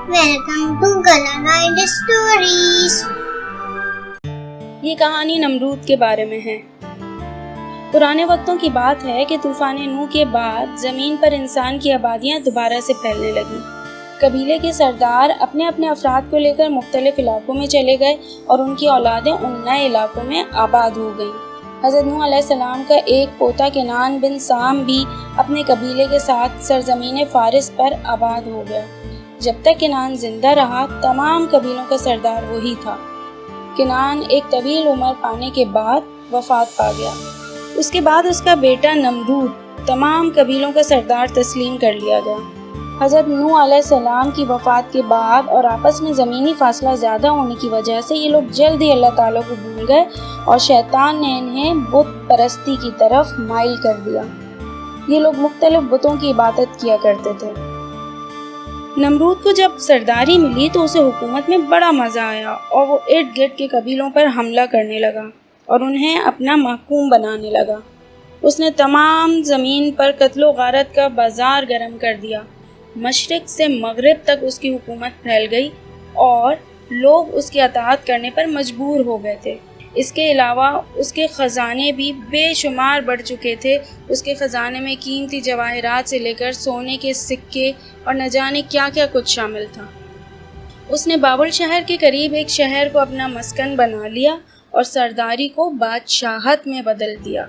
Welcome to Colorblind Stories. یہ کہانی نمرود کے بارے میں ہے۔ پرانے وقتوں کی بات ہے کہ طوفان نوح کے بعد زمین پر انسان کی آبادیاں دوبارہ سے پھیلنے لگیں۔ قبیلے کے سردار اپنے اپنے افراد کو لے کر مختلف علاقوں میں چلے گئے اور ان کی اولادیں ان نئے علاقوں میں آباد ہو گئیں۔ حضرت نوح علیہ السلام کا ایک پوتا کنعان بن سام بھی اپنے قبیلے کے ساتھ سرزمین فارس پر آباد ہو گیا۔ جب تک کنعان زندہ رہا تمام قبیلوں کا سردار وہی تھا۔ کنعان ایک طویل عمر پانے کے بعد وفات پا گیا۔ اس کے بعد اس کا بیٹا نمرود تمام قبیلوں کا سردار تسلیم کر لیا گیا۔ حضرت نوح علیہ السلام کی وفات کے بعد اور آپس میں زمینی فاصلہ زیادہ ہونے کی وجہ سے یہ لوگ جلد ہی اللہ تعالیٰ کو بھول گئے اور شیطان نے انہیں بت پرستی کی طرف مائل کر دیا۔ یہ لوگ مختلف بتوں کی عبادت کیا کرتے تھے۔ نمرود کو جب سرداری ملی تو اسے حکومت میں بڑا مزہ آیا اور وہ ارد گرد کے قبیلوں پر حملہ کرنے لگا اور انہیں اپنا محکوم بنانے لگا۔ اس نے تمام زمین پر قتل و غارت کا بازار گرم کر دیا۔ مشرق سے مغرب تک اس کی حکومت پھیل گئی اور لوگ اس کی اطاعت کرنے پر مجبور ہو گئے تھے۔ اس کے علاوہ اس کے خزانے بھی بے شمار بڑھ چکے تھے۔ اس کے خزانے میں قیمتی جواہرات سے لے کر سونے کے سکے اور نہ جانے کیا کیا کچھ شامل تھا۔ اس نے بابل شہر کے قریب ایک شہر کو اپنا مسکن بنا لیا اور سرداری کو بادشاہت میں بدل دیا۔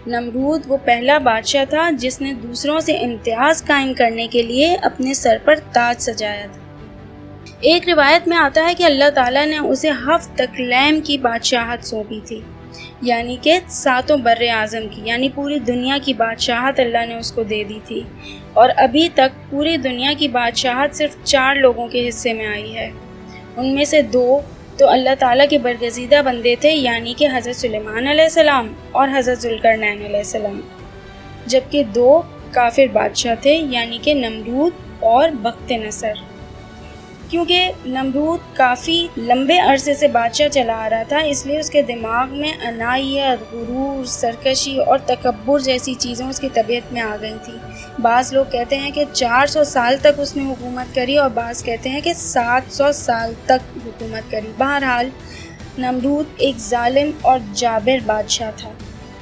نمرود وہ پہلا بادشاہ تھا جس نے دوسروں سے امتیاز قائم کرنے کے لیے اپنے سر پر تاج سجایا تھا۔ ایک روایت میں آتا ہے کہ اللہ تعالیٰ نے اسے 7 اقلیم کی بادشاہت سونپی تھی، یعنی کہ 7 بر اعظم کی، یعنی پوری دنیا کی بادشاہت اللہ نے اس کو دے دی تھی، اور ابھی تک پوری دنیا کی بادشاہت صرف 4 لوگوں کے حصے میں آئی ہے۔ ان میں سے 2 تو اللہ تعالیٰ کے برگزیدہ بندے تھے، یعنی کہ حضرت سلیمان علیہ السلام اور حضرت ذوالقرنین علیہ السلام، جبکہ 2 کافر بادشاہ تھے، یعنی کہ نمرود اور بخت نصر۔ کیونکہ نمرود کافی لمبے عرصے سے بادشاہ چلا آ رہا تھا، اس لیے اس کے دماغ میں انائی، غرور، سرکشی اور تکبر جیسی چیزیں اس کی طبیعت میں آ گئی تھیں۔ بعض لوگ کہتے ہیں کہ 400 سال تک اس نے حکومت کری اور بعض کہتے ہیں کہ 700 سال تک حکومت کری۔ بہرحال نمرود ایک ظالم اور جابر بادشاہ تھا۔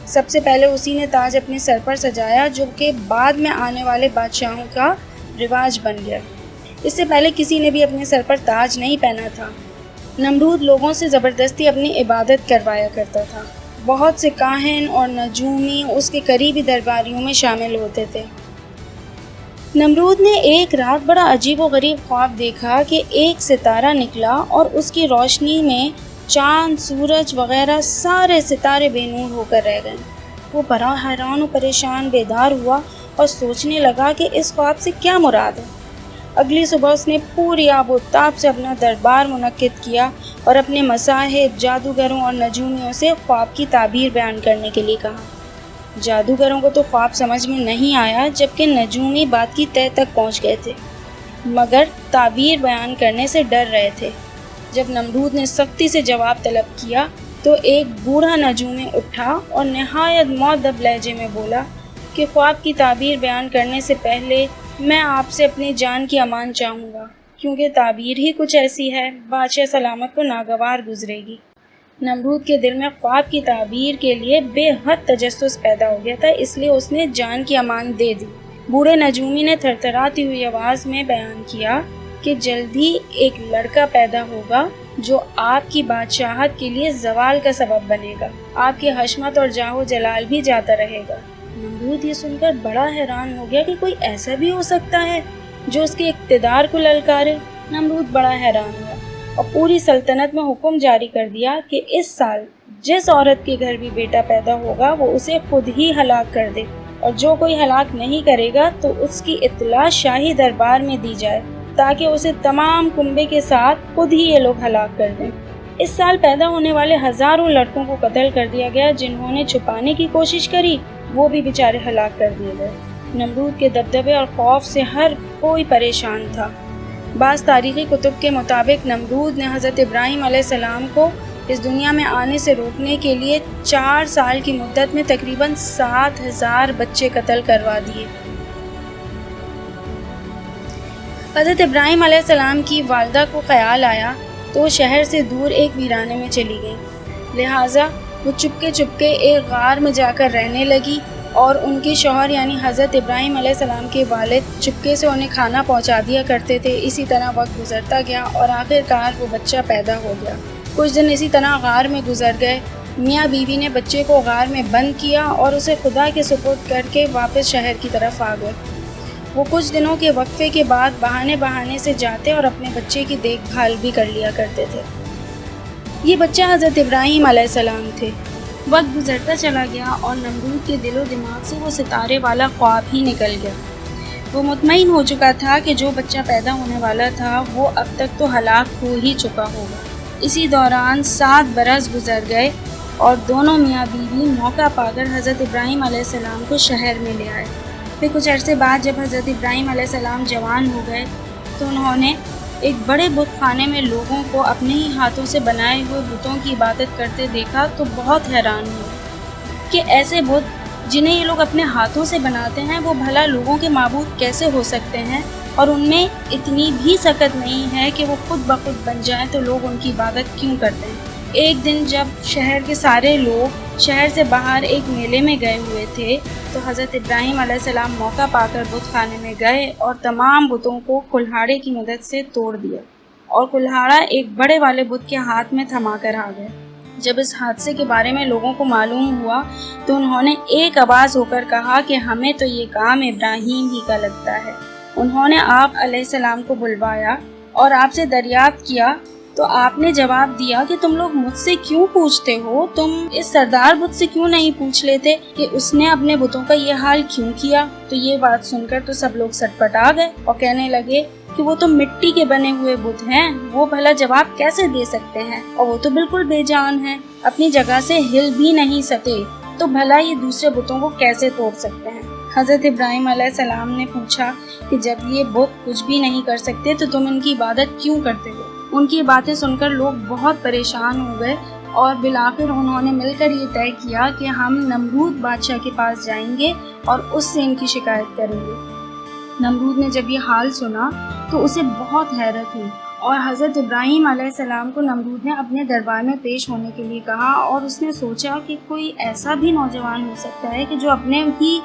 سب سے پہلے اسی نے تاج اپنے سر پر سجایا، جو کہ بعد میں آنے والے بادشاہوں کا رواج بن گیا۔ اس سے پہلے کسی نے بھی اپنے سر پر تاج نہیں پہنا تھا۔ نمرود لوگوں سے زبردستی اپنی عبادت کروایا کرتا تھا۔ بہت سے کاہن اور نجومی اس کے قریبی درباریوں میں شامل ہوتے تھے۔ نمرود نے ایک رات بڑا عجیب و غریب خواب دیکھا کہ ایک ستارہ نکلا اور اس کی روشنی میں چاند، سورج وغیرہ سارے ستارے بے نور ہو کر رہ گئے۔ وہ بڑا حیران و پریشان بیدار ہوا اور سوچنے لگا کہ اس خواب سے کیا مراد ہے۔ اگلی صبح اس نے پوری آب و تاب سے اپنا دربار منعقد کیا اور اپنے مصاحب، جادوگروں اور نجومیوں سے خواب کی تعبیر بیان کرنے کے لیے کہا۔ جادوگروں کو تو خواب سمجھ میں نہیں آیا، جبکہ نجومی بات کی تہہ تک پہنچ گئے تھے، مگر تعبیر بیان کرنے سے ڈر رہے تھے۔ جب نمرود نے سختی سے جواب طلب کیا تو ایک بوڑھا نجومی اٹھا اور نہایت مؤدب لہجے میں بولا کہ خواب کی تعبیر بیان کرنے سے پہلے میں آپ سے اپنی جان کی امان چاہوں گا، کیونکہ تعبیر ہی کچھ ایسی ہے، بادشاہ سلامت کو ناگوار گزرے گی۔ نمرود کے دل میں خواب کی تعبیر کے لیے بے حد تجسس پیدا ہو گیا تھا، اس لیے اس نے جان کی امان دے دی۔ بوڑھے نجومی نے تھرتھراتی ہوئی آواز میں بیان کیا کہ جلد ہی ایک لڑکا پیدا ہوگا جو آپ کی بادشاہت کے لیے زوال کا سبب بنے گا، آپ کی حشمت اور جاہ و جلال بھی جاتا رہے گا۔ نمرود یہ سن کر بڑا حیران ہو گیا کہ کوئی ایسا بھی ہو سکتا ہے جو اس کے اقتدار کو للکارے۔ نمرود بڑا حیران ہوا اور پوری سلطنت میں حکم جاری کر دیا کہ اس سال جس عورت کے گھر بھی بیٹا پیدا ہوگا وہ اسے خود ہی ہلاک کر دے، اور جو کوئی ہلاک نہیں کرے گا تو اس کی اطلاع شاہی دربار میں دی جائے تاکہ اسے تمام کنبے کے ساتھ خود ہی یہ لوگ ہلاک کر دیں۔ اس سال پیدا ہونے والے ہزاروں لڑکوں کو قتل کر دیا گیا، جنہوں نے چھپانے کی کوشش کری وہ بھی بیچارے ہلاک کر دیے گئے۔ نمرود کے دبدبے اور خوف سے ہر کوئی پریشان تھا۔ بعض تاریخی کتب کے مطابق نمرود نے حضرت ابراہیم علیہ السلام کو اس دنیا میں آنے سے روکنے کے لیے 4 سال کی مدت میں تقریباً 7000 بچے قتل کروا دیے۔ حضرت ابراہیم علیہ السلام کی والدہ کو خیال آیا تو وہ شہر سے دور ایک ویرانے میں چلی گئی، لہٰذا وہ چپکے ایک غار میں جا کر رہنے لگی، اور ان کے شوہر یعنی حضرت ابراہیم علیہ السلام کے والد چپکے سے انہیں کھانا پہنچا دیا کرتے تھے۔ اسی طرح وقت گزرتا گیا اور آخرکار وہ بچہ پیدا ہو گیا۔ کچھ دن اسی طرح غار میں گزر گئے۔ میاں بیوی نے بچے کو غار میں بند کیا اور اسے خدا کے سپرد کر کے واپس شہر کی طرف آ گئے۔ وہ کچھ دنوں کے وقفے کے بعد بہانے سے جاتے اور اپنے بچے کی دیکھ بھال بھی کر لیا کرتے تھے۔ یہ بچہ حضرت ابراہیم علیہ السلام تھے۔ وقت گزرتا چلا گیا اور نمرود کے دل و دماغ سے وہ ستارے والا خواب ہی نکل گیا۔ وہ مطمئن ہو چکا تھا کہ جو بچہ پیدا ہونے والا تھا وہ اب تک تو ہلاک ہو ہی چکا ہوگا۔ اسی دوران 7 برس گزر گئے اور دونوں میاں بیوی موقع پا کر حضرت ابراہیم علیہ السلام کو شہر میں لے آئے۔ پھر کچھ عرصے بعد جب حضرت ابراہیم علیہ السلام جوان ہو گئے تو انہوں نے ایک بڑے بت خانے میں لوگوں کو اپنے ہی ہاتھوں سے بنائے ہوئے بتوں کی عبادت کرتے دیکھا تو بہت حیران ہوئے کہ ایسے بت جنہیں یہ لوگ اپنے ہاتھوں سے بناتے ہیں وہ بھلا لوگوں کے معبود کیسے ہو سکتے ہیں، اور ان میں اتنی بھی سکت نہیں ہے کہ وہ خود بخود بن جائیں تو لوگ ان کی عبادت کیوں کرتے ہیں۔ ایک دن جب شہر کے سارے لوگ شہر سے باہر ایک میلے میں گئے ہوئے تھے تو حضرت ابراہیم علیہ السلام موقع پا کر بت خانے میں گئے اور تمام بتوں کو کلہاڑے کی مدد سے توڑ دیا، اور کلہاڑا ایک بڑے والے بت کے ہاتھ میں تھما کر آ گئے۔ جب اس حادثے کے بارے میں لوگوں کو معلوم ہوا تو انہوں نے ایک آواز ہو کر کہا کہ ہمیں تو یہ کام ابراہیم ہی کا لگتا ہے۔ انہوں نے آپ علیہ السلام کو بلوایا اور آپ سے دریافت کیا تو آپ نے جواب دیا کہ تم لوگ مجھ سے کیوں پوچھتے ہو؟ تم اس سردار بت سے کیوں نہیں پوچھ لیتے کہ اس نے اپنے بتوں کا یہ حال کیوں کیا؟ تو یہ بات سن کر تو سب لوگ سٹپٹا گئے اور کہنے لگے کہ وہ تو مٹی کے بنے ہوئے بت ہیں، وہ بھلا جواب کیسے دے سکتے ہیں، اور وہ تو بالکل بے جان ہیں، اپنی جگہ سے ہل بھی نہیں سکتے، تو بھلا یہ دوسرے بتوں کو کیسے توڑ سکتے ہیں؟ حضرت ابراہیم علیہ السلام نے پوچھا کہ جب یہ بت کچھ بھی نہیں کر سکتے تو تم ان کی عبادت کیوں کرتے ہو؟ ان کی باتیں سن کر لوگ بہت پریشان ہو گئے اور بالآخر انہوں نے مل کر یہ طے کیا کہ ہم نمرود بادشاہ کے پاس جائیں گے اور اس سے ان کی شکایت کریں گے۔ نمرود نے جب یہ حال سنا تو اسے بہت حیرت ہوئی، اور حضرت ابراہیم علیہ السلام کو نمرود نے اپنے دربار میں پیش ہونے کے لیے کہا، اور اس نے سوچا کہ کوئی ایسا بھی نوجوان ہو سکتا ہے کہ جو اپنے ہی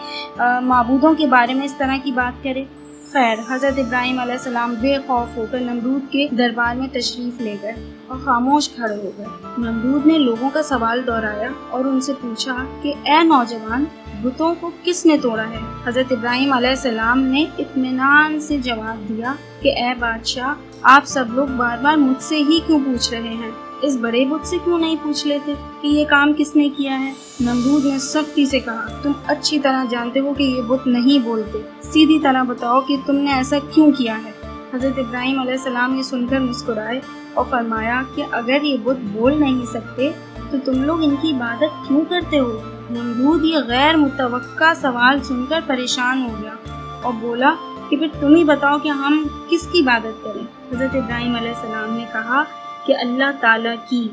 معبودوں کے بارے میں اس طرح کی بات کرے۔ خیر، حضرت ابراہیم علیہ السلام بے خوف ہو کر نمرود کے دربار میں تشریف لے گئے اور خاموش کھڑے ہو گئے۔ نمرود نے لوگوں کا سوال دہرایا اور ان سے پوچھا کہ اے نوجوان، بتوں کو کس نے توڑا ہے؟ حضرت ابراہیم علیہ السلام نے اطمینان سے جواب دیا کہ اے بادشاہ، آپ سب لوگ بار بار مجھ سے ہی کیوں پوچھ رہے ہیں؟ اس بڑے بت سے کیوں نہیں پوچھ لیتے کہ یہ کام کس نے کیا ہے؟ نمرود نے سختی سے کہا، تم اچھی طرح جانتے ہو کہ یہ بت نہیں بولتے، سیدھی طرح بتاؤ کہ تم نے ایسا کیوں کیا ہے؟ حضرت ابراہیم علیہ السلام یہ سن کر مسکرائے اور فرمایا کہ اگر یہ بت بول نہیں سکتے تو تم لوگ ان کی عبادت کیوں کرتے ہو؟ نمرود یہ غیر متوقع سوال سن کر پریشان ہو گیا اور بولا کہ پھر تم ہی بتاؤ کہ ہم کس کی عبادت کریں؟ حضرت ابراہیم علیہ السلام نے کہا کہ اللہ تعالیٰ کی،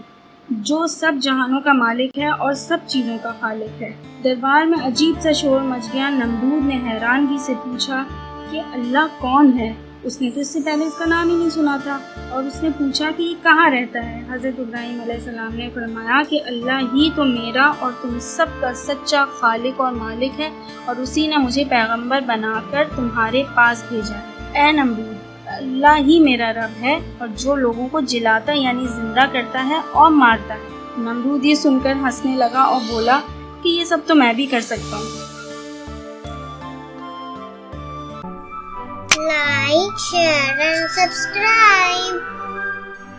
جو سب جہانوں کا مالک ہے اور سب چیزوں کا خالق ہے۔ دربار میں عجیب سا شور مچ گیا۔ نمرود نے حیرانگی سے پوچھا کہ اللہ کون ہے؟ اس نے تو اس سے پہلے اس کا نام ہی نہیں سنا تھا، اور اس نے پوچھا کہ یہ کہاں رہتا ہے؟ حضرت ابراہیم علیہ السلام نے فرمایا کہ اللہ ہی تو میرا اور تم سب کا سچا خالق اور مالک ہے، اور اسی نے مجھے پیغمبر بنا کر تمہارے پاس بھیجا ہے۔ اے نمرود، اللہ ہی میرا رب ہے اور جو لوگوں کو جلاتا یعنی زندہ کرتا ہے اور مارتا ہے۔ نمرود یہ سن کر ہنسنے لگا اور بولا کہ یہ سب تو میں بھی کر سکتا ہوں۔ Like, share and subscribe.